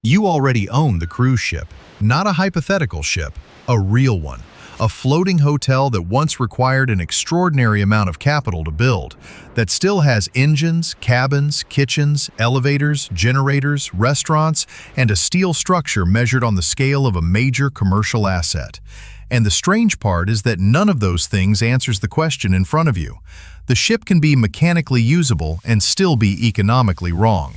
You already own the cruise ship, not a hypothetical ship, a real one. A floating hotel that once required an extraordinary amount of capital to build, that still has engines, cabins, kitchens, elevators, generators, restaurants, and a steel structure measured on the scale of a major commercial asset. And the strange part is that none of those things answers the question in front of you. The ship can be mechanically usable and still be economically wrong.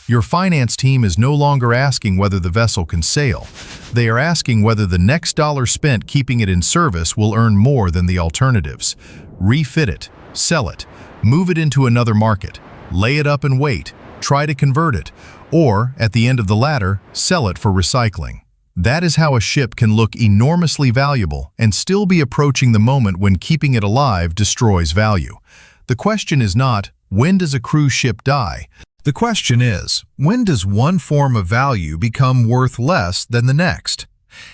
Your finance team is no longer asking whether the vessel can sail. They are asking whether the next dollar spent keeping it in service will earn more than the alternatives. Refit it, sell it, move it into another market, lay it up and wait, try to convert it, or, at the end of the latter, sell it for recycling. That is how a ship can look enormously valuable and still be approaching the moment when keeping it alive destroys value. The question is not, when does a cruise ship die? The question is, when does one form of value become worth less than the next?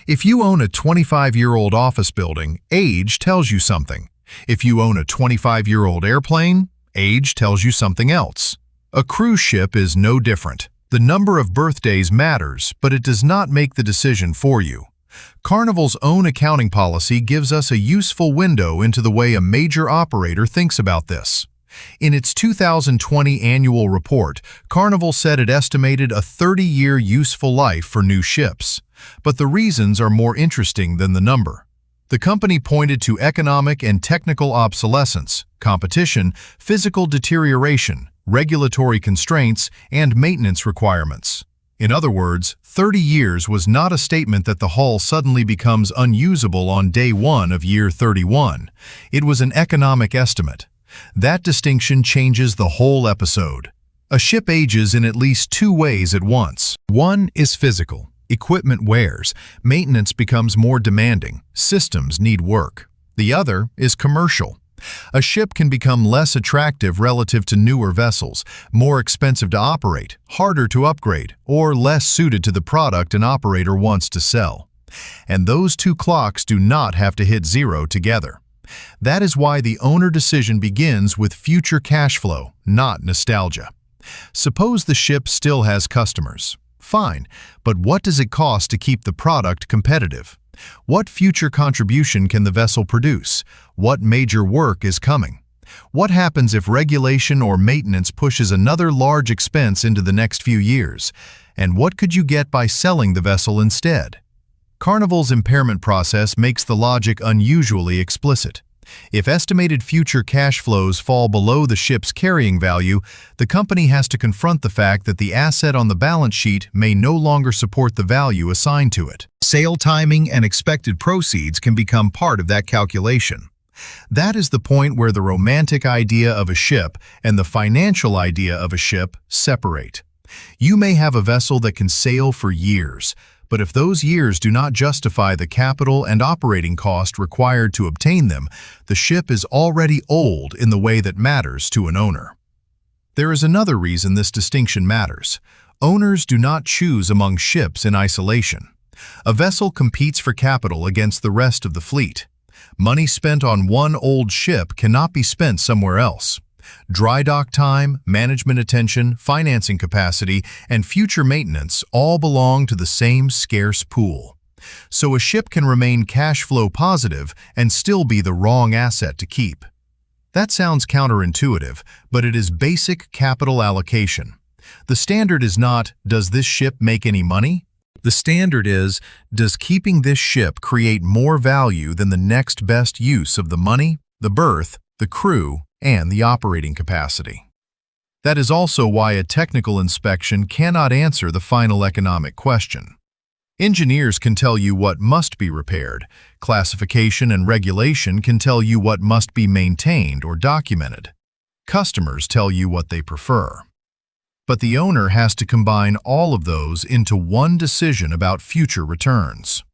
If you own a 25-year-old office building, age tells you something. If you own a 25-year-old airplane, age tells you something else. A cruise ship is no different. The number of birthdays matters, but it does not make the decision for you. Carnival's own accounting policy gives us a useful window into the way a major operator thinks about this. In its 2020 annual report, Carnival said it estimated a 30-year useful life for new ships. But the reasons are more interesting than the number. The company pointed to economic and technical obsolescence, competition, physical deterioration, regulatory constraints, and maintenance requirements. In other words, 30 years was not a statement that the hull suddenly becomes unusable on day 1 of year 31. It was an economic estimate. That distinction changes the whole episode. A ship ages in at least 2 ways at once. One is physical. Equipment wears. Maintenance becomes more demanding. Systems need work. The other is commercial. A ship can become less attractive relative to newer vessels, more expensive to operate, harder to upgrade, or less suited to the product an operator wants to sell. And those two clocks do not have to hit zero together. That is why the owner decision begins with future cash flow, not nostalgia. Suppose the ship still has customers. Fine, but what does it cost to keep the product competitive? What future contribution can the vessel produce? What major work is coming? What happens if regulation or maintenance pushes another large expense into the next few years? And what could you get by selling the vessel instead? Carnival's impairment process makes the logic unusually explicit. If estimated future cash flows fall below the ship's carrying value, the company has to confront the fact that the asset on the balance sheet may no longer support the value assigned to it. Sale timing and expected proceeds can become part of that calculation. That is the point where the romantic idea of a ship and the financial idea of a ship separate. You may have a vessel that can sail for years, but if those years do not justify the capital and operating cost required to obtain them, the ship is already old in the way that matters to an owner. There is another reason this distinction matters. Owners do not choose among ships in isolation. A vessel competes for capital against the rest of the fleet. Money spent on one old ship cannot be spent somewhere else. Dry dock time, management attention, financing capacity, and future maintenance all belong to the same scarce pool. So a ship can remain cash flow positive and still be the wrong asset to keep. That sounds counterintuitive, but it is basic capital allocation. The standard is not, does this ship make any money? The standard is, does keeping this ship create more value than the next best use of the money, the berth, the crew, and the operating capacity? That is also why a technical inspection cannot answer the final economic question. Engineers can tell you what must be repaired. Classification and regulation can tell you what must be maintained or documented. Customers tell you what they prefer. But the owner has to combine all of those into one decision about future returns.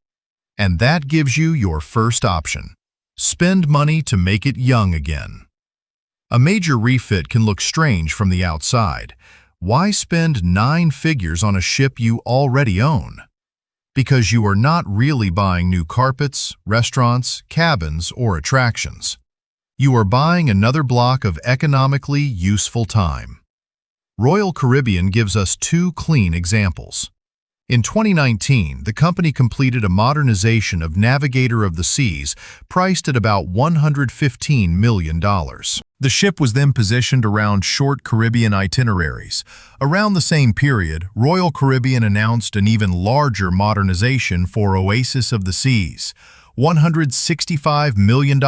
And that gives you your first option. Spend money to make it young again. A major refit can look strange from the outside. Why spend 9 figures on a ship you already own? Because you are not really buying new carpets, restaurants, cabins, or attractions. You are buying another block of economically useful time. Royal Caribbean gives us 2 clean examples. In 2019, the company completed a modernization of Navigator of the Seas, priced at about $115 million. The ship was then positioned around short Caribbean itineraries. Around the same period, Royal Caribbean announced an even larger modernization for Oasis of the Seas. $165 million,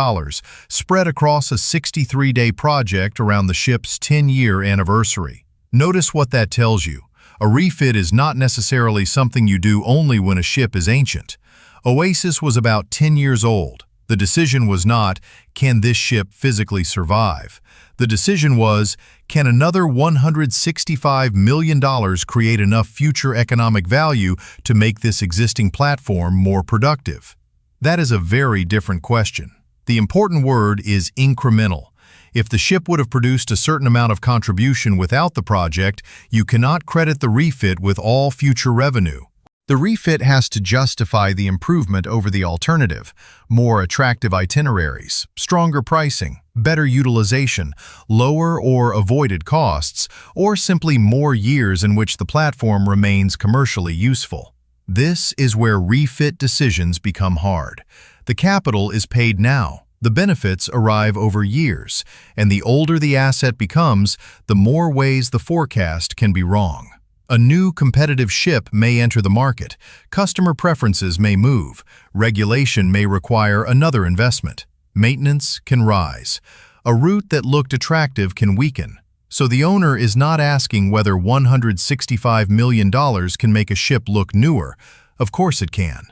spread across a 63-day project around the ship's 10-year anniversary. Notice what that tells you. A refit is not necessarily something you do only when a ship is ancient. Oasis was about 10 years old. The decision was not, can this ship physically survive? The decision was, can another $165 million create enough future economic value to make this existing platform more productive? That is a very different question. The important word is incremental. If the ship would have produced a certain amount of contribution without the project, you cannot credit the refit with all future revenue. The refit has to justify the improvement over the alternative: more attractive itineraries, stronger pricing, better utilization, lower or avoided costs, or simply more years in which the platform remains commercially useful. This is where refit decisions become hard. The capital is paid now. The benefits arrive over years, and the older the asset becomes, the more ways the forecast can be wrong. A new competitive ship may enter the market, customer preferences may move, regulation may require another investment, maintenance can rise, a route that looked attractive can weaken. So the owner is not asking whether $165 million can make a ship look newer. Of course it can.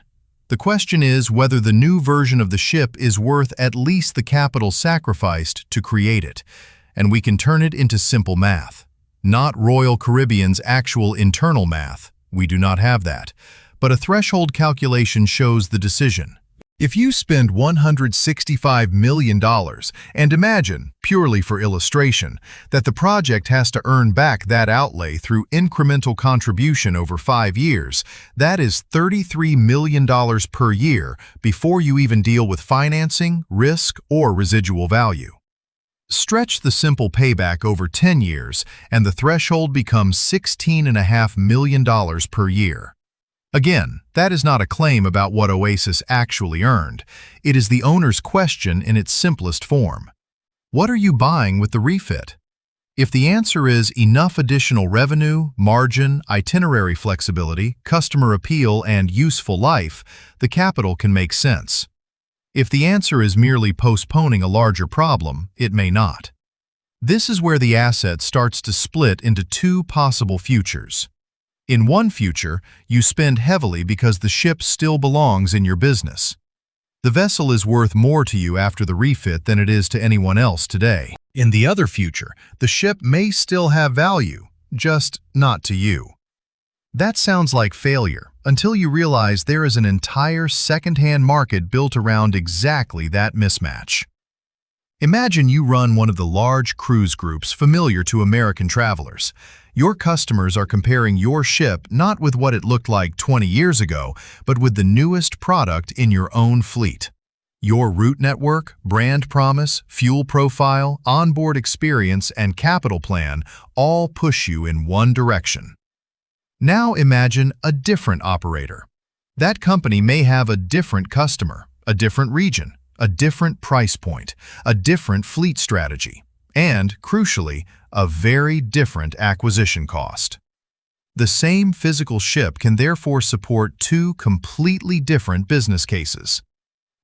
The question is whether the new version of the ship is worth at least the capital sacrificed to create it, and we can turn it into simple math. Not Royal Caribbean's actual internal math, we do not have that, but a threshold calculation shows the decision. If you spend $165 million and imagine, purely for illustration, that the project has to earn back that outlay through incremental contribution over 5 years, that is $33 million per year before you even deal with financing, risk, or residual value. Stretch the simple payback over 10 years and the threshold becomes $16.5 million per year. Again, that is not a claim about what Oasis actually earned. It is the owner's question in its simplest form. What are you buying with the refit? If the answer is enough additional revenue, margin, itinerary flexibility, customer appeal, and useful life, the capital can make sense. If the answer is merely postponing a larger problem, it may not. This is where the asset starts to split into two possible futures. In one future, you spend heavily because the ship still belongs in your business. The vessel is worth more to you after the refit than it is to anyone else today. In the other future, the ship may still have value, just not to you. That sounds like failure, until you realize there is an entire second-hand market built around exactly that mismatch. Imagine you run one of the large cruise groups familiar to American travelers. Your customers are comparing your ship not with what it looked like 20 years ago, but with the newest product in your own fleet. Your route network, brand promise, fuel profile, onboard experience, and capital plan all push you in one direction. Now imagine a different operator. That company may have a different customer, a different region, a different price point, a different fleet strategy, and, crucially, a very different acquisition cost. The same physical ship can therefore support two completely different business cases.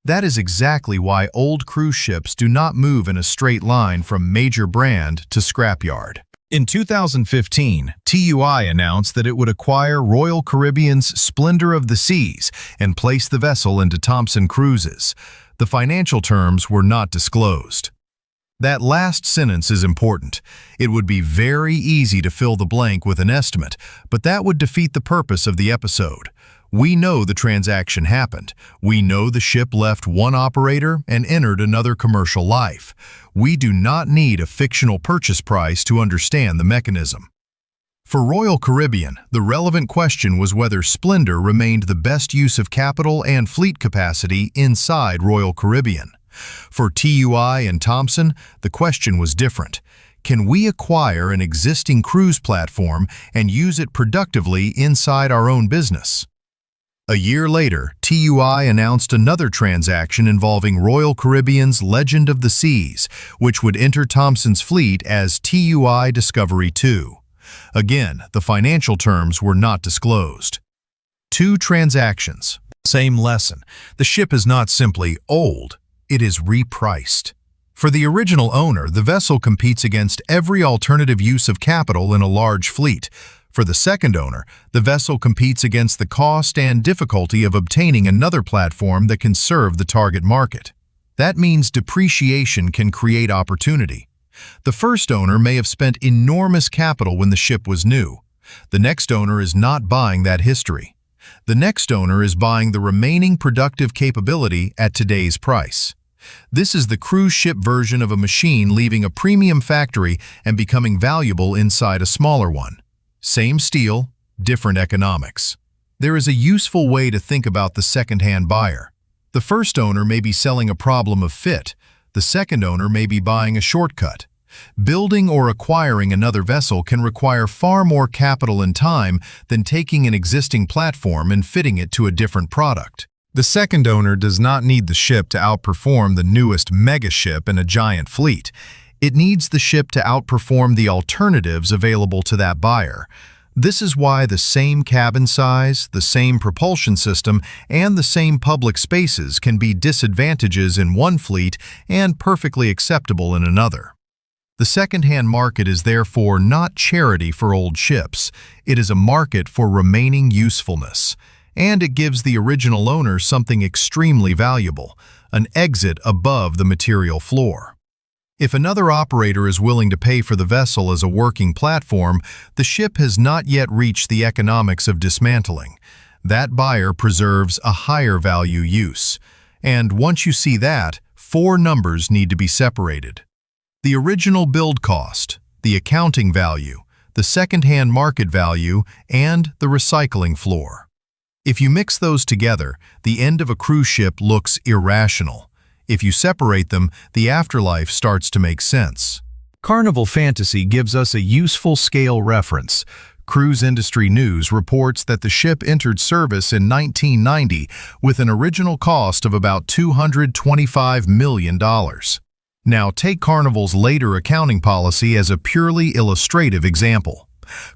That is exactly why old cruise ships do not move in a straight line from major brand to scrapyard. In 2015, TUI announced that it would acquire Royal Caribbean's Splendor of the Seas and place the vessel into Thomson Cruises. The financial terms were not disclosed. That last sentence is important. It would be very easy to fill the blank with an estimate, but that would defeat the purpose of the episode. We know the transaction happened. We know the ship left one operator and entered another commercial life. We do not need a fictional purchase price to understand the mechanism. For Royal Caribbean, the relevant question was whether Splendor remained the best use of capital and fleet capacity inside Royal Caribbean. For TUI and Thomson, the question was different. Can we acquire an existing cruise platform and use it productively inside our own business? A year later, TUI announced another transaction involving Royal Caribbean's Legend of the Seas, which would enter Thomson's fleet as TUI Discovery 2. Again, the financial terms were not disclosed. Two transactions. Same lesson. The ship is not simply old, it is repriced. For the original owner, the vessel competes against every alternative use of capital in a large fleet. For the second owner, the vessel competes against the cost and difficulty of obtaining another platform that can serve the target market. That means depreciation can create opportunity. The first owner may have spent enormous capital when the ship was new. The next owner is not buying that history. The next owner is buying the remaining productive capability at today's price. This is the cruise ship version of a machine leaving a premium factory and becoming valuable inside a smaller one. Same steel, different economics. There is a useful way to think about the second-hand buyer. The first owner may be selling a problem of fit. The second owner may be buying a shortcut. Building or acquiring another vessel can require far more capital and time than taking an existing platform and fitting it to a different product. The second owner does not need the ship to outperform the newest mega ship in a giant fleet. It needs the ship to outperform the alternatives available to that buyer. This is why the same cabin size, the same propulsion system, and the same public spaces can be disadvantages in one fleet and perfectly acceptable in another. The second-hand market is therefore not charity for old ships. It is a market for remaining usefulness. And it gives the original owner something extremely valuable, an exit above the material floor. If another operator is willing to pay for the vessel as a working platform, the ship has not yet reached the economics of dismantling. That buyer preserves a higher value use. And once you see that, four numbers need to be separated. The original build cost, the accounting value, the second-hand market value, and the recycling floor. If you mix those together, the end of a cruise ship looks irrational. If you separate them, the afterlife starts to make sense. Carnival Fantasy gives us a useful scale reference. Cruise Industry News reports that the ship entered service in 1990 with an original cost of about $225 million. Now take Carnival's later accounting policy as a purely illustrative example.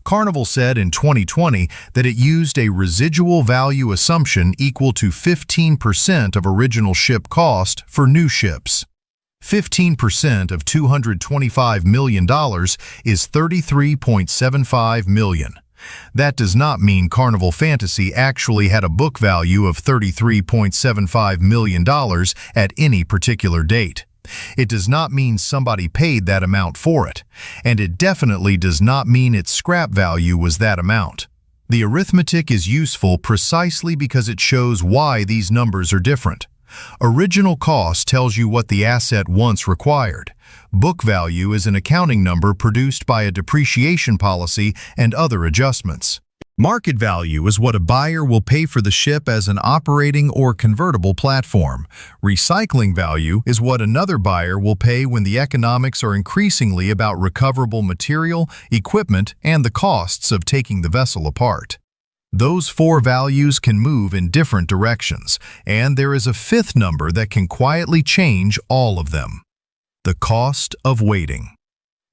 Carnival said in 2020 that it used a residual value assumption equal to 15% of original ship cost for new ships. 15% of $225 million is $33.75 million. That does not mean Carnival Fantasy actually had a book value of $33.75 million at any particular date. It does not mean somebody paid that amount for it, and it definitely does not mean its scrap value was that amount. The arithmetic is useful precisely because it shows why these numbers are different. Original cost tells you what the asset once required. Book value is an accounting number produced by a depreciation policy and other adjustments. Market value is what a buyer will pay for the ship as an operating or convertible platform. Recycling value is what another buyer will pay when the economics are increasingly about recoverable material, equipment, and the costs of taking the vessel apart. Those four values can move in different directions, and there is a fifth number that can quietly change all of them. The cost of waiting.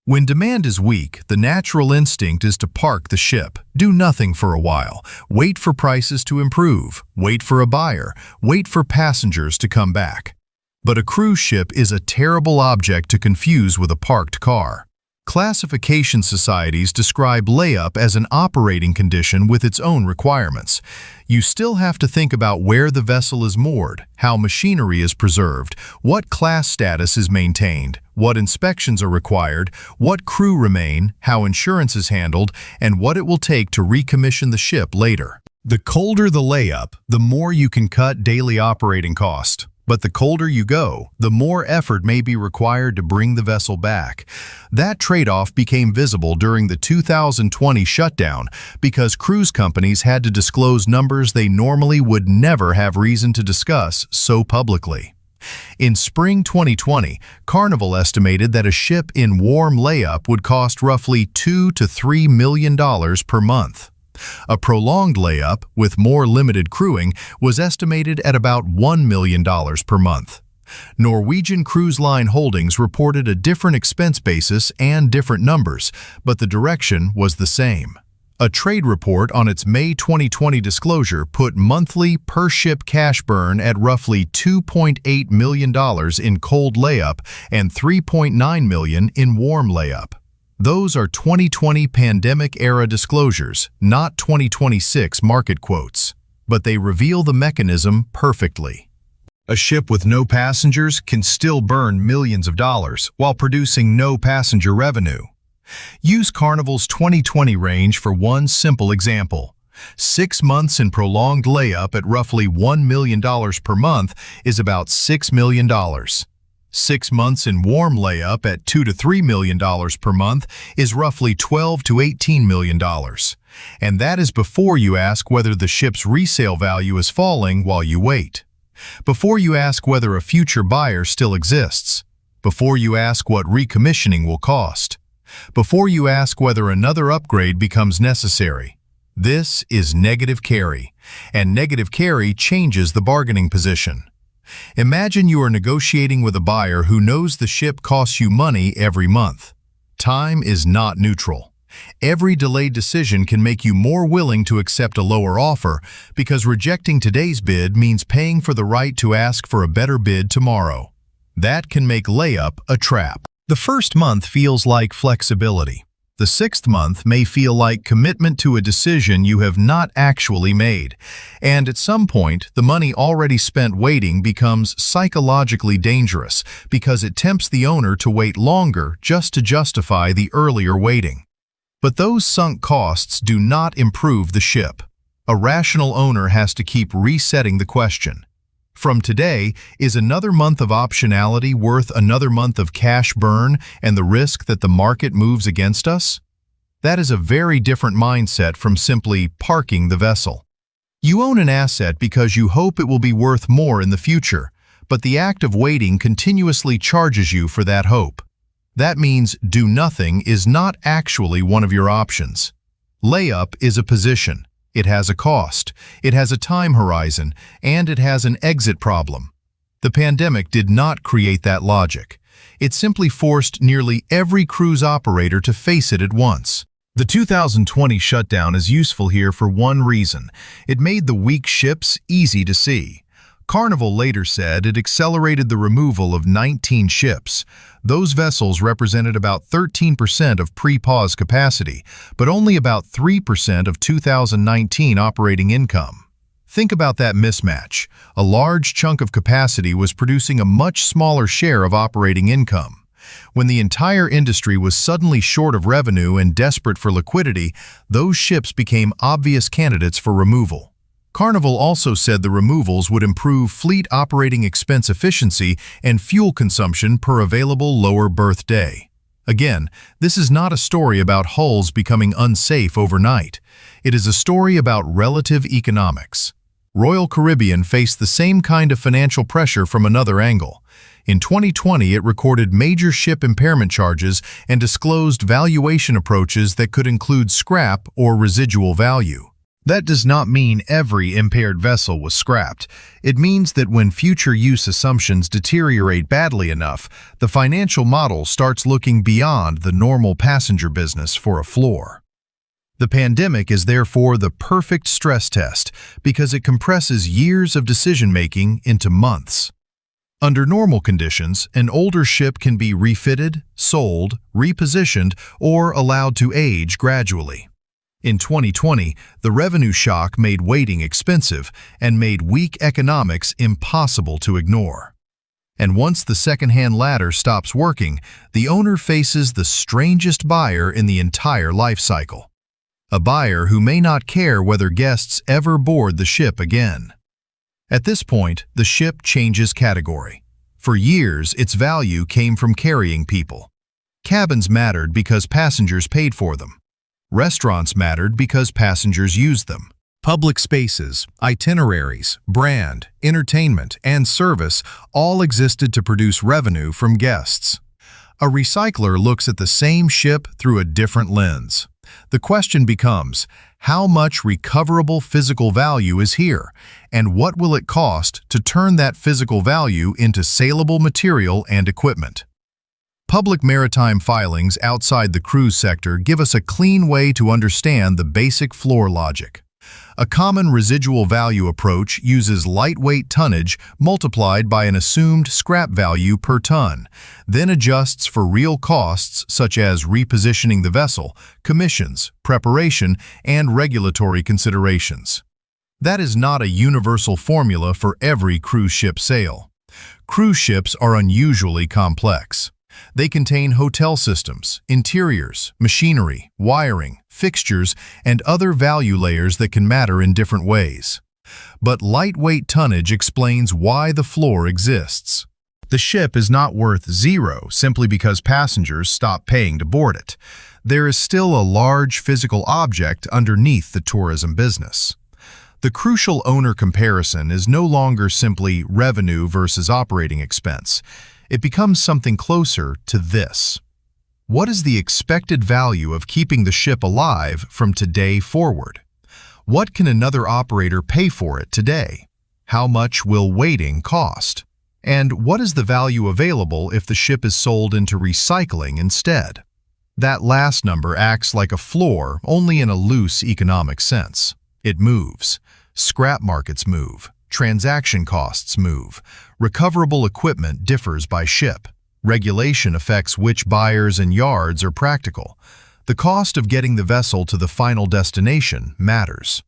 When demand is weak, the natural instinct is to park the ship, do nothing for a while, wait for prices to improve, wait for a buyer, wait for passengers to come back. But a cruise ship is a terrible object to confuse with a parked car. Classification societies describe layup as an operating condition with its own requirements. You still have to think about where the vessel is moored, how machinery is preserved, what class status is maintained, what inspections are required, what crew remain, how insurance is handled, and what it will take to recommission the ship later. The colder the layup, the more you can cut daily operating cost. But the colder you go, the more effort may be required to bring the vessel back. That trade-off became visible during the 2020 shutdown because cruise companies had to disclose numbers they normally would never have reason to discuss so publicly. In spring 2020, Carnival estimated that a ship in warm layup would cost roughly $2 to $3 million per month. A prolonged layup, with more limited crewing, was estimated at about $1 million per month. Norwegian Cruise Line Holdings reported a different expense basis and different numbers, but the direction was the same. A trade report on its May 2020 disclosure put monthly per-ship cash burn at roughly $2.8 million in cold layup and $3.9 million in warm layup. Those are 2020 pandemic-era disclosures, not 2026 market quotes, but they reveal the mechanism perfectly. A ship with no passengers can still burn millions of dollars while producing no passenger revenue. Use Carnival's 2020 range for one simple example. 6 months in prolonged layup at roughly $1 million per month is about $6 million. 6 months in warm layup at $2 to $3 million per month is roughly $12 to $18 million. And that is before you ask whether the ship's resale value is falling while you wait. Before you ask whether a future buyer still exists. Before you ask what recommissioning will cost. Before you ask whether another upgrade becomes necessary. This is negative carry, and negative carry changes the bargaining position. Imagine you are negotiating with a buyer who knows the ship costs you money every month. Time is not neutral. Every delayed decision can make you more willing to accept a lower offer because rejecting today's bid means paying for the right to ask for a better bid tomorrow. That can make layup a trap. The first month feels like flexibility. The 6th month may feel like commitment to a decision you have not actually made. And at some point, the money already spent waiting becomes psychologically dangerous because it tempts the owner to wait longer just to justify the earlier waiting. But those sunk costs do not improve the ship. A rational owner has to keep resetting the question. From today, is another month of optionality worth another month of cash burn and the risk that the market moves against us? That is a very different mindset from simply parking the vessel. You own an asset because you hope it will be worth more in the future, but the act of waiting continuously charges you for that hope. That means do nothing is not actually one of your options. Layup is a position. It has a cost, it has a time horizon, and it has an exit problem. The pandemic did not create that logic. It simply forced nearly every cruise operator to face it at once. The 2020 shutdown is useful here for one reason. It made the weak ships easy to see. Carnival later said it accelerated the removal of 19 ships. Those vessels represented about 13% of pre-pause capacity, but only about 3% of 2019 operating income. Think about that mismatch. A large chunk of capacity was producing a much smaller share of operating income. When the entire industry was suddenly short of revenue and desperate for liquidity, those ships became obvious candidates for removal. Carnival also said the removals would improve fleet operating expense efficiency and fuel consumption per available lower berth day. Again, this is not a story about hulls becoming unsafe overnight. It is a story about relative economics. Royal Caribbean faced the same kind of financial pressure from another angle. In 2020, it recorded major ship impairment charges and disclosed valuation approaches that could include scrap or residual value. That does not mean every impaired vessel was scrapped. It means that when future use assumptions deteriorate badly enough, the financial model starts looking beyond the normal passenger business for a floor. The pandemic is therefore the perfect stress test because it compresses years of decision-making into months. Under normal conditions, an older ship can be refitted, sold, repositioned, or allowed to age gradually. In 2020, the revenue shock made waiting expensive and made weak economics impossible to ignore. And once the secondhand ladder stops working, the owner faces the strangest buyer in the entire life cycle. A buyer who may not care whether guests ever board the ship again. At this point, the ship changes category. For years, its value came from carrying people. Cabins mattered because passengers paid for them. Restaurants mattered because passengers used them. Public spaces, itineraries, brand, entertainment, and service all existed to produce revenue from guests. A recycler looks at the same ship through a different lens. The question becomes, how much recoverable physical value is here, and what will it cost to turn that physical value into saleable material and equipment? Public maritime filings outside the cruise sector give us a clean way to understand the basic floor logic. A common residual value approach uses lightweight tonnage multiplied by an assumed scrap value per ton, then adjusts for real costs such as repositioning the vessel, commissions, preparation, and regulatory considerations. That is not a universal formula for every cruise ship sale. Cruise ships are unusually complex. They contain hotel systems, interiors, machinery, wiring, fixtures, and other value layers that can matter in different ways. But lightweight tonnage explains why the floor exists. The ship is not worth zero simply because passengers stop paying to board it. There is still a large physical object underneath the tourism business. The crucial owner comparison is no longer simply revenue versus operating expense. It becomes something closer to this. What is the expected value of keeping the ship alive from today forward? What can another operator pay for it today? How much will waiting cost? And what is the value available if the ship is sold into recycling instead? That last number acts like a floor, only in a loose economic sense. It moves. Scrap markets move. Transaction costs move. Recoverable equipment differs by ship. Regulation affects which buyers and yards are practical. The cost of getting the vessel to the final destination matters.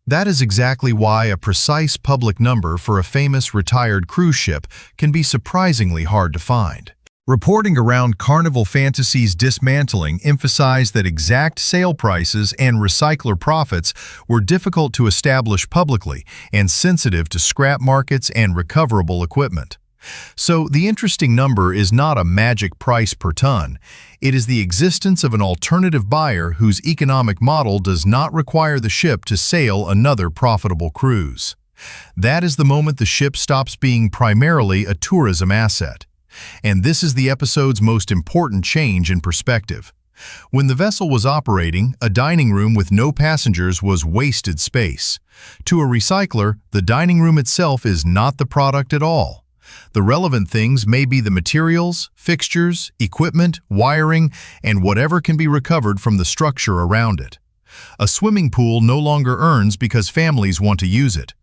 That is exactly why a precise public number for a famous retired cruise ship can be surprisingly hard to find. Reporting around Carnival Fantasy's dismantling emphasized that exact sale prices and recycler profits were difficult to establish publicly and sensitive to scrap markets and recoverable equipment. So the interesting number is not a magic price per ton. It is the existence of an alternative buyer whose economic model does not require the ship to sail another profitable cruise. That is the moment the ship stops being primarily a tourism asset. And this is the episode's most important change in perspective. When the vessel was operating, a dining room with no passengers was wasted space. To a recycler, the dining room itself is not the product at all. The relevant things may be the materials, fixtures, equipment, wiring, and whatever can be recovered from the structure around it. A swimming pool no longer earns because families want to use it.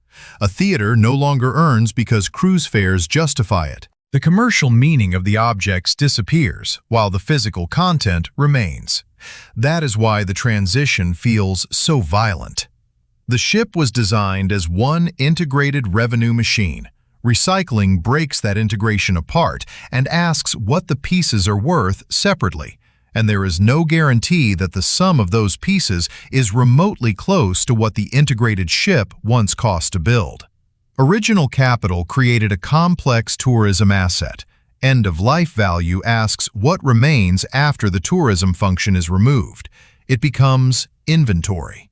A theater no longer earns because cruise fares justify it. The commercial meaning of the objects disappears, while the physical content remains. That is why the transition feels so violent. The ship was designed as one integrated revenue machine. Recycling breaks that integration apart and asks what the pieces are worth separately, and there is no guarantee that the sum of those pieces is remotely close to what the integrated ship once cost to build. Original capital created a complex tourism asset. End-of-life value asks what remains after the tourism function is removed. It becomes inventory.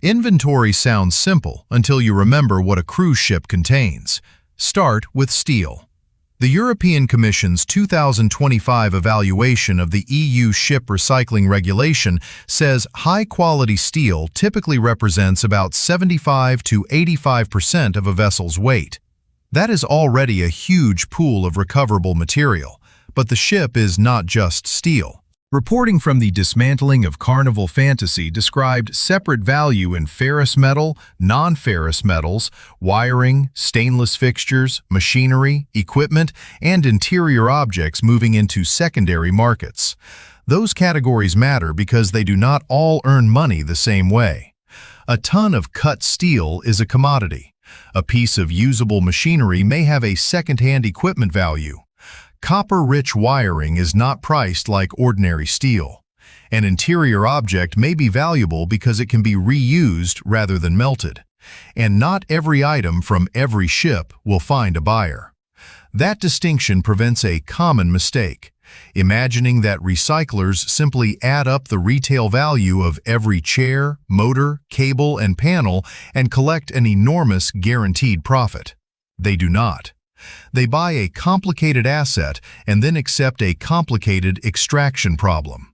Inventory sounds simple until you remember what a cruise ship contains. Start with steel. The European Commission's 2025 evaluation of the EU ship recycling regulation says high-quality steel typically represents about 75 to 85% of a vessel's weight. That is already a huge pool of recoverable material, but the ship is not just steel. Reporting from the dismantling of Carnival Fantasy described separate value in ferrous metal, non-ferrous metals, wiring, stainless fixtures, machinery, equipment, and interior objects moving into secondary markets. Those categories matter because they do not all earn money the same way. A ton of cut steel is a commodity. A piece of usable machinery may have a second-hand equipment value. Copper-rich wiring is not priced like ordinary steel. An interior object may be valuable because it can be reused rather than melted. And not every item from every ship will find a buyer. That distinction prevents a common mistake. imagining that recyclers simply add up the retail value of every chair, motor, cable, and panel and collect an enormous guaranteed profit. They do not. They buy a complicated asset and then accept a complicated extraction problem.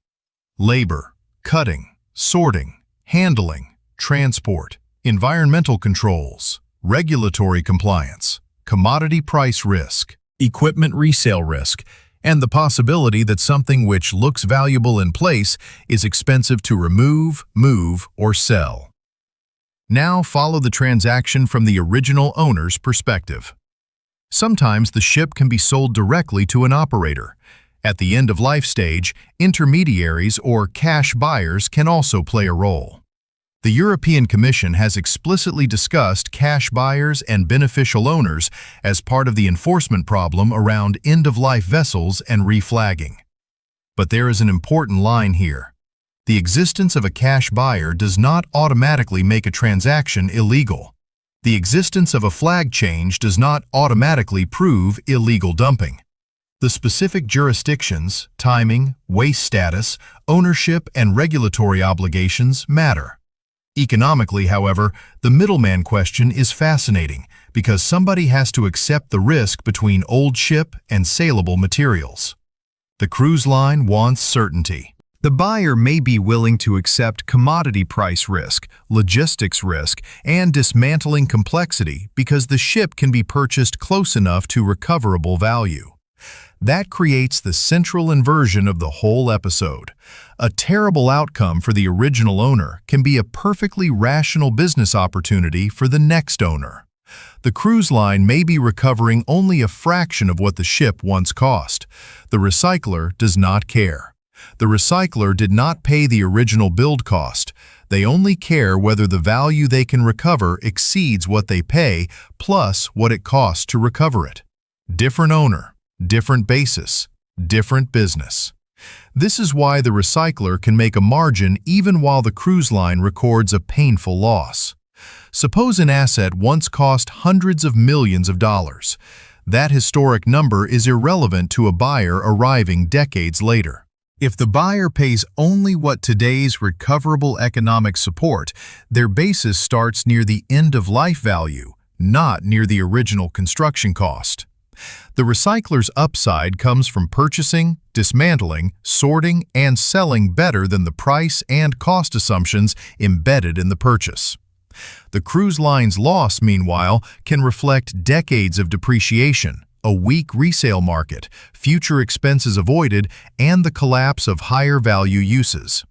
Labor, cutting, sorting, handling, transport, environmental controls, regulatory compliance, commodity price risk, equipment resale risk, and the possibility that something which looks valuable in place is expensive to remove, move, or sell. Now follow the transaction from the original owner's perspective. Sometimes the ship can be sold directly to an operator. At the end-of-life stage, intermediaries or cash buyers can also play a role. The European Commission has explicitly discussed cash buyers and beneficial owners as part of the enforcement problem around end-of-life vessels and reflagging. But there is an important line here. The existence of a cash buyer does not automatically make a transaction illegal. The existence of a flag change does not automatically prove illegal dumping. The specific jurisdictions, timing, waste status, ownership, and regulatory obligations matter. Economically, however, the middleman question is fascinating because somebody has to accept the risk between old ship and saleable materials. The cruise line wants certainty. The buyer may be willing to accept commodity price risk, logistics risk, and dismantling complexity because the ship can be purchased close enough to recoverable value. That creates the central inversion of the whole episode. A terrible outcome for the original owner can be a perfectly rational business opportunity for the next owner. The cruise line may be recovering only a fraction of what the ship once cost. The recycler does not care. The recycler did not pay the original build cost. They only care whether the value they can recover exceeds what they pay plus what it costs to recover it. Different owner, different basis, different business. This is why the recycler can make a margin even while the cruise line records a painful loss. Suppose an asset once cost hundreds of millions of dollars. That historic number is irrelevant to a buyer arriving decades later. If the buyer pays only what today's recoverable economic support, their basis starts near the end-of-life value, not near the original construction cost. The recycler's upside comes from purchasing, dismantling, sorting, and selling better than the price and cost assumptions embedded in the purchase. The cruise line's loss, meanwhile, can reflect decades of depreciation, a weak resale market, future expenses avoided, and the collapse of higher value uses.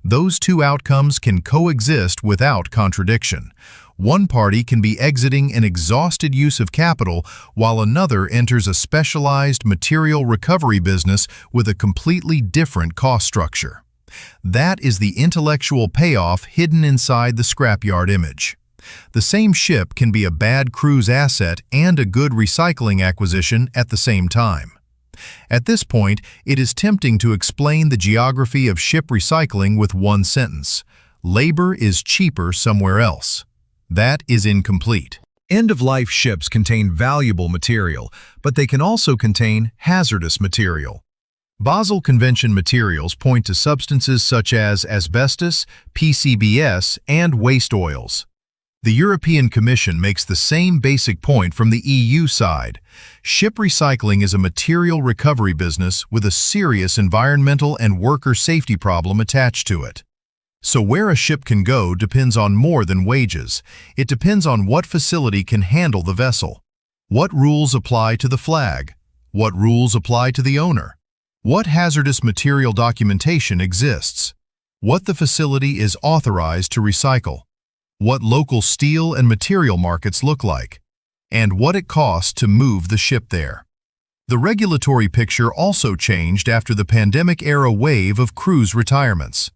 Those two outcomes can coexist without contradiction. One party can be exiting an exhausted use of capital while another enters a specialized material recovery business with a completely different cost structure. That is the intellectual payoff hidden inside the scrapyard image. The same ship can be a bad cruise asset and a good recycling acquisition at the same time. At this point, it is tempting to explain the geography of ship recycling with one sentence: labor is cheaper somewhere else. That is incomplete. End-of-life ships contain valuable material, but they can also contain hazardous material. Basel Convention materials point to substances such as asbestos, PCBs, and waste oils. The European Commission makes the same basic point from the EU side. Ship recycling is a material recovery business with a serious environmental and worker safety problem attached to it. So where a ship can go depends on more than wages. It depends on what facility can handle the vessel. What rules apply to the flag? What rules apply to the owner? What hazardous material documentation exists? What the facility is authorized to recycle? What local steel and material markets look like? And what it costs to move the ship there. The regulatory picture also changed after the pandemic-era wave of cruise retirements.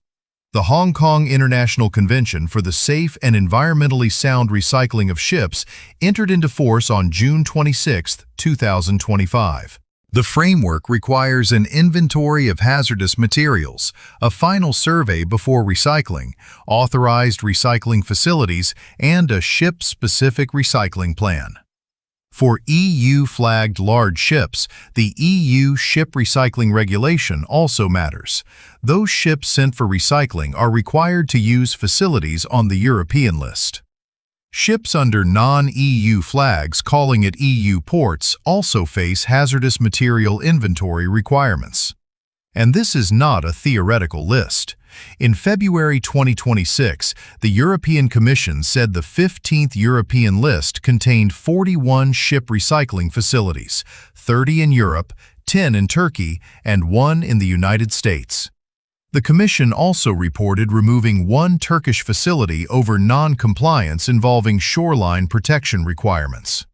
The Hong Kong International Convention for the Safe and Environmentally Sound Recycling of Ships entered into force on June 26, 2025. The framework requires an inventory of hazardous materials, a final survey before recycling, authorized recycling facilities, and a ship-specific recycling plan. For EU-flagged large ships, the EU Ship Recycling Regulation also matters. Those ships sent for recycling are required to use facilities on the European list. Ships under non-EU flags calling at EU ports also face hazardous material inventory requirements. And this is not a theoretical list. In February 2026, the European Commission said the 15th European list contained 41 ship recycling facilities, 30 in Europe, 10 in Turkey, and 1 in the United States. The Commission also reported removing 1 Turkish facility over non-compliance involving shoreline protection requirements.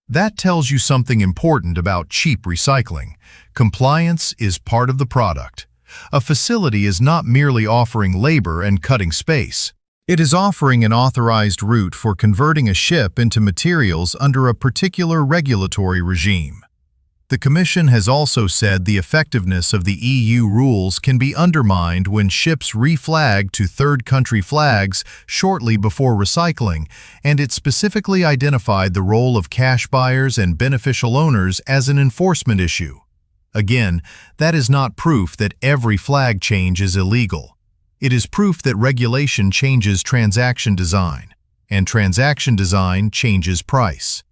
That tells you something important about cheap recycling. Compliance is part of the product. A facility is not merely offering labor and cutting space. It is offering an authorized route for converting a ship into materials under a particular regulatory regime. The Commission has also said the effectiveness of the EU rules can be undermined when ships reflag to third-country flags shortly before recycling, and it specifically identified the role of cash buyers and beneficial owners as an enforcement issue. Again, that is not proof that every flag change is illegal. It is proof that regulation changes transaction design, and transaction design changes price.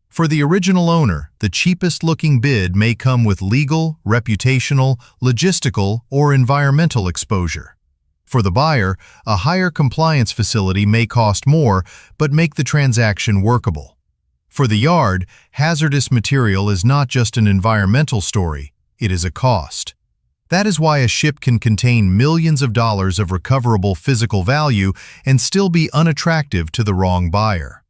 For the original owner, the cheapest-looking bid may come with legal, reputational, logistical, or environmental exposure. For the buyer, a higher compliance facility may cost more but make the transaction workable. For the yard, hazardous material is not just an environmental story, it is a cost. That is why a ship can contain millions of dollars of recoverable physical value and still be unattractive to the wrong buyer.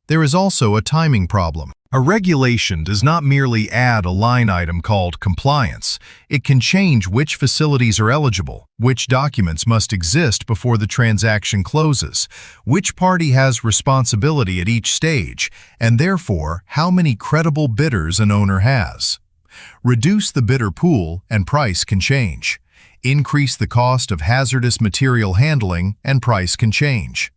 There is also a timing problem. A regulation does not merely add a line item called compliance. It can change which facilities are eligible, which documents must exist before the transaction closes, which party has responsibility at each stage, and therefore how many credible bidders an owner has. Reduce the bidder pool and price can change. Increase the cost of hazardous material handling and price can change.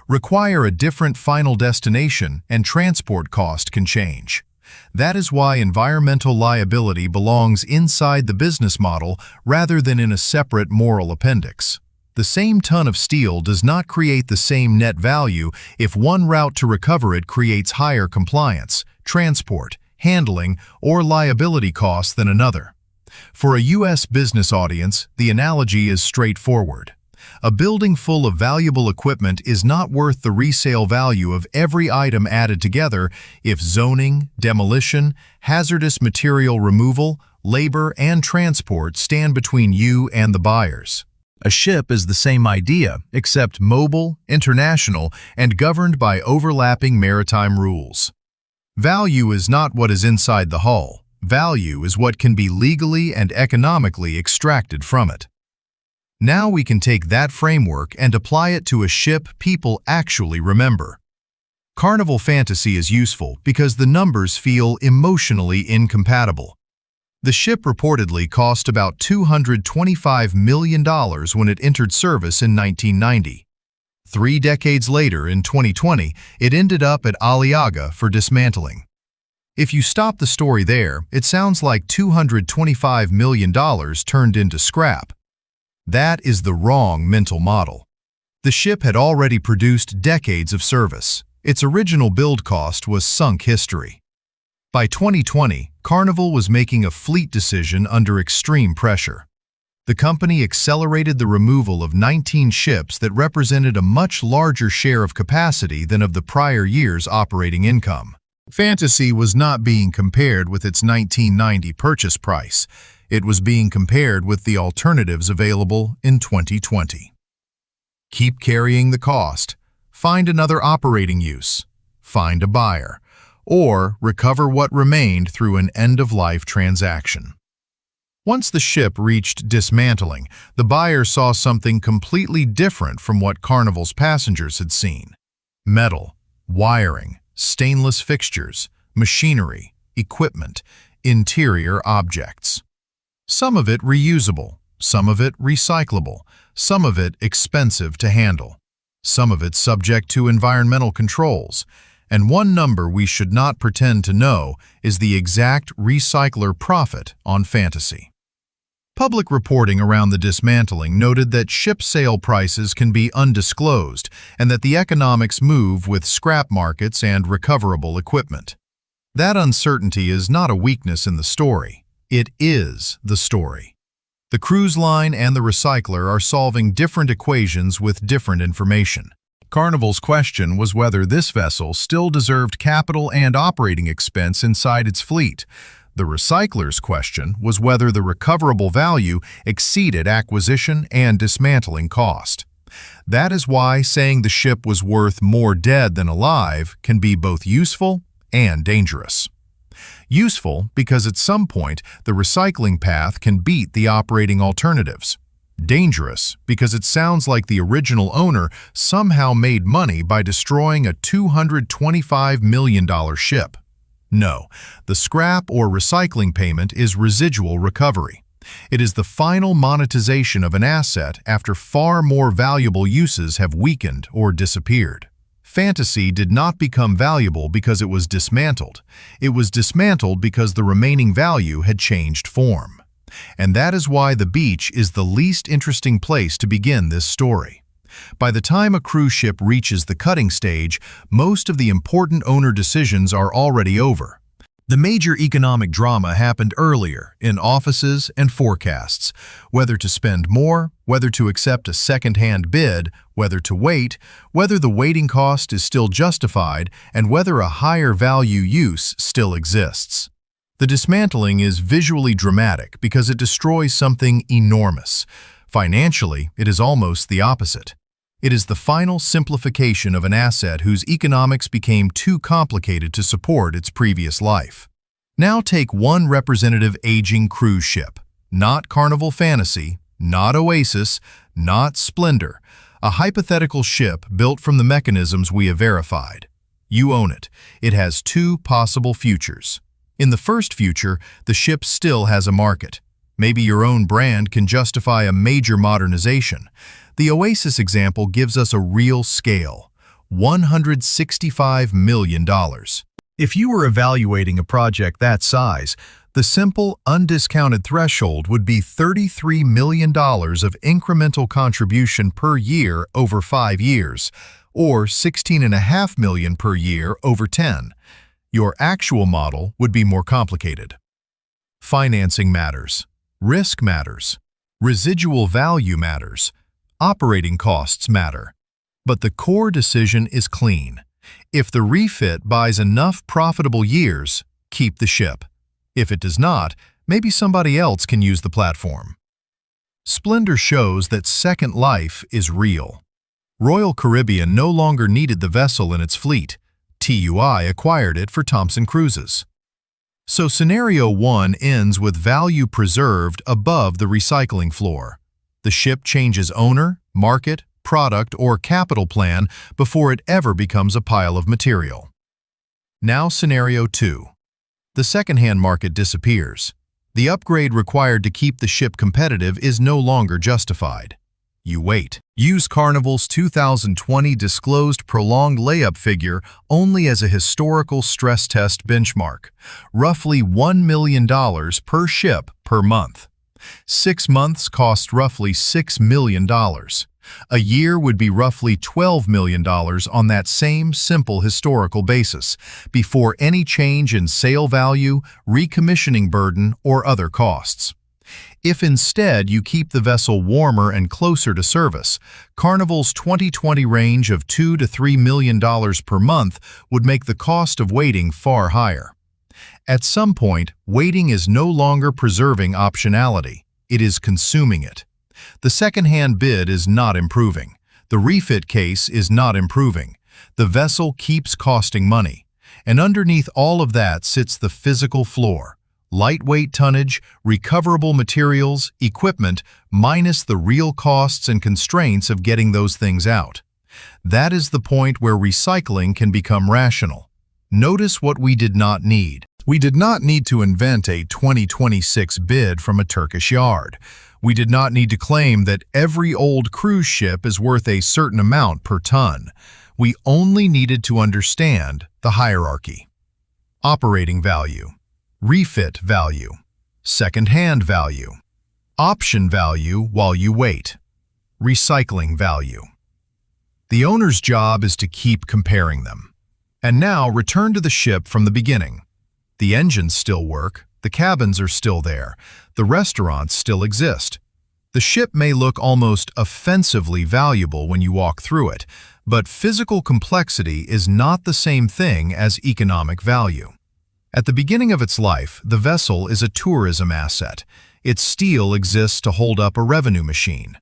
Require a different final destination and transport cost can change. That is why environmental liability belongs inside the business model rather than in a separate moral appendix. The same ton of steel does not create the same net value if one route to recover it creates higher compliance, transport, handling, or liability costs than another. For a U.S. business audience, the analogy is straightforward. A building full of valuable equipment is not worth the resale value of every item added together if zoning, demolition, hazardous material removal, labor, and transport stand between you and the buyers. A ship is the same idea, except mobile, international, and governed by overlapping maritime rules. Value is not what is inside the hull. Value is what can be legally and economically extracted from it. Now we can take that framework and apply it to a ship people actually remember. Carnival Fantasy is useful because the numbers feel emotionally incompatible. The ship reportedly cost about $225 million when it entered service in 1990. 3 decades later, in 2020, it ended up at Aliaga for dismantling. If you stop the story there, it sounds like $225 million turned into scrap. That is the wrong mental model. The ship had already produced decades of service. Its original build cost was sunk history. By 2020, Carnival was making a fleet decision under extreme pressure. The company accelerated the removal of 19 ships that represented a much larger share of capacity than of the prior year's operating income. Fantasy was not being compared with its 1990 purchase price. It was being compared with the alternatives available in 2020. Keep carrying the cost, find another operating use, find a buyer, or recover what remained through an end-of-life transaction. Once the ship reached dismantling, the buyer saw something completely different from what Carnival's passengers had seen. Metal, wiring, stainless fixtures, machinery, equipment, interior objects. Some of it reusable, some of it recyclable, some of it expensive to handle, some of it subject to environmental controls, And one number we should not pretend to know is the exact recycler profit on Fantasy. Public reporting around the dismantling noted that ship sale prices can be undisclosed and that the economics move with scrap markets and recoverable equipment. That uncertainty is not a weakness in the story. It is the story. The cruise line and the recycler are solving different equations with different information. Carnival's question was whether this vessel still deserved capital and operating expense inside its fleet. The recycler's question was whether the recoverable value exceeded acquisition and dismantling cost. That is why saying the ship was worth more dead than alive can be both useful and dangerous. Useful because at some point the recycling path can beat the operating alternatives. Dangerous because it sounds like the original owner somehow made money by destroying a $225 million ship. No, the scrap or recycling payment is residual recovery. It is the final monetization of an asset after far more valuable uses have weakened or disappeared. Fantasy did not become valuable because it was dismantled. It was dismantled because the remaining value had changed form. And that is why the beach is the least interesting place to begin this story. By the time a cruise ship reaches the cutting stage, most of the important owner decisions are already over. The major economic drama happened earlier in offices and forecasts, whether to spend more, whether to accept a second-hand bid, whether to wait, whether the waiting cost is still justified, and whether a higher value use still exists. The dismantling is visually dramatic because it destroys something enormous. Financially, it is almost the opposite. It is the final simplification of an asset whose economics became too complicated to support its previous life. Now take one representative aging cruise ship, not Carnival Fantasy, not Oasis, not Splendor, a hypothetical ship built from the mechanisms we have verified. You own it. It has two possible futures. In the first future, the ship still has a market. Maybe your own brand can justify a major modernization. The Oasis example gives us a real scale, $165 million. If you were evaluating a project that size, the simple, undiscounted threshold would be $33 million of incremental contribution per year over 5 years, or $16.5 million per year over 10. Your actual model would be more complicated. Financing matters. Risk matters. Residual value matters. Operating costs matter. But the core decision is clean. If the refit buys enough profitable years, keep the ship. If it does not, maybe somebody else can use the platform. Splendor shows that second life is real. Royal Caribbean no longer needed the vessel in its fleet. TUI acquired it for Thompson Cruises. So scenario 1 ends with value preserved above the recycling floor. The ship changes owner, market, product, or capital plan before it ever becomes a pile of material. Now scenario 2. The secondhand market disappears. The upgrade required to keep the ship competitive is no longer justified. You wait. Use Carnival's 2020 disclosed prolonged layup figure only as a historical stress test benchmark, roughly $1 million per ship per month. 6 months cost roughly $6 million. A year would be roughly $12 million on that same simple historical basis, before any change in sale value, recommissioning burden, or other costs. If instead you keep the vessel warmer and closer to service, Carnival's 2020 range of $2 to $3 million per month would make the cost of waiting far higher. At some point, waiting is no longer preserving optionality, it is consuming it. The second-hand bid is not improving. The refit case is not improving. The vessel keeps costing money. And underneath all of that sits the physical floor. Lightweight tonnage, recoverable materials, equipment, minus the real costs and constraints of getting those things out. That is the point where recycling can become rational. Notice what we did not need. We did not need to invent a 2026 bid from a Turkish yard. We did not need to claim that every old cruise ship is worth a certain amount per ton. We only needed to understand The hierarchy. Operating value, refit value, secondhand value, option value while you wait, recycling value. The owner's job is to keep comparing them. And now return to the ship from the beginning. The engines still work, the cabins are still there, the restaurants still exist. The ship may look almost offensively valuable when you walk through it, but physical complexity is not the same thing as economic value. At the beginning of its life, the vessel is a tourism asset. Its steel exists to hold up a revenue machine.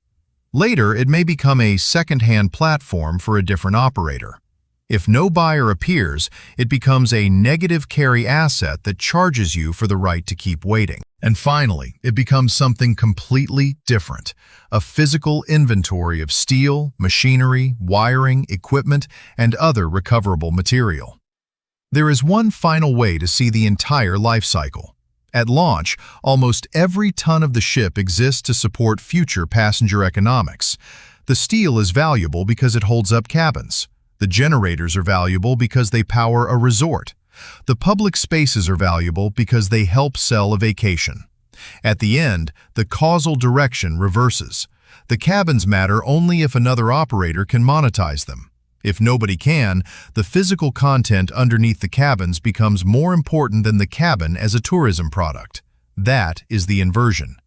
Later, it may become a second-hand platform for a different operator. If no buyer appears, it becomes a negative carry asset that charges you for the right to keep waiting. And finally, it becomes something completely different, a physical inventory of steel, machinery, wiring, equipment, and other recoverable material. There is one final way to see the entire life cycle. At launch, almost every ton of the ship exists to support future passenger economics. The steel is valuable because it holds up cabins. The generators are valuable because they power a resort. The public spaces are valuable because they help sell a vacation. At the end, the causal direction reverses. The cabins matter only if another operator can monetize them. If nobody can, the physical content underneath the cabins becomes more important than the cabin as a tourism product. That is the inversion.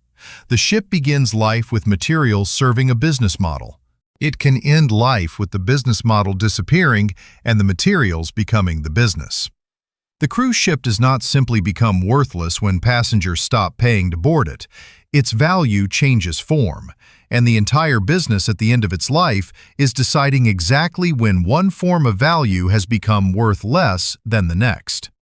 The ship begins life with materials serving a business model. It can end life with the business model disappearing and the materials becoming the business. The cruise ship does not simply become worthless when passengers stop paying to board it. Its value changes form, and the entire business at the end of its life is deciding exactly when one form of value has become worth less than the next.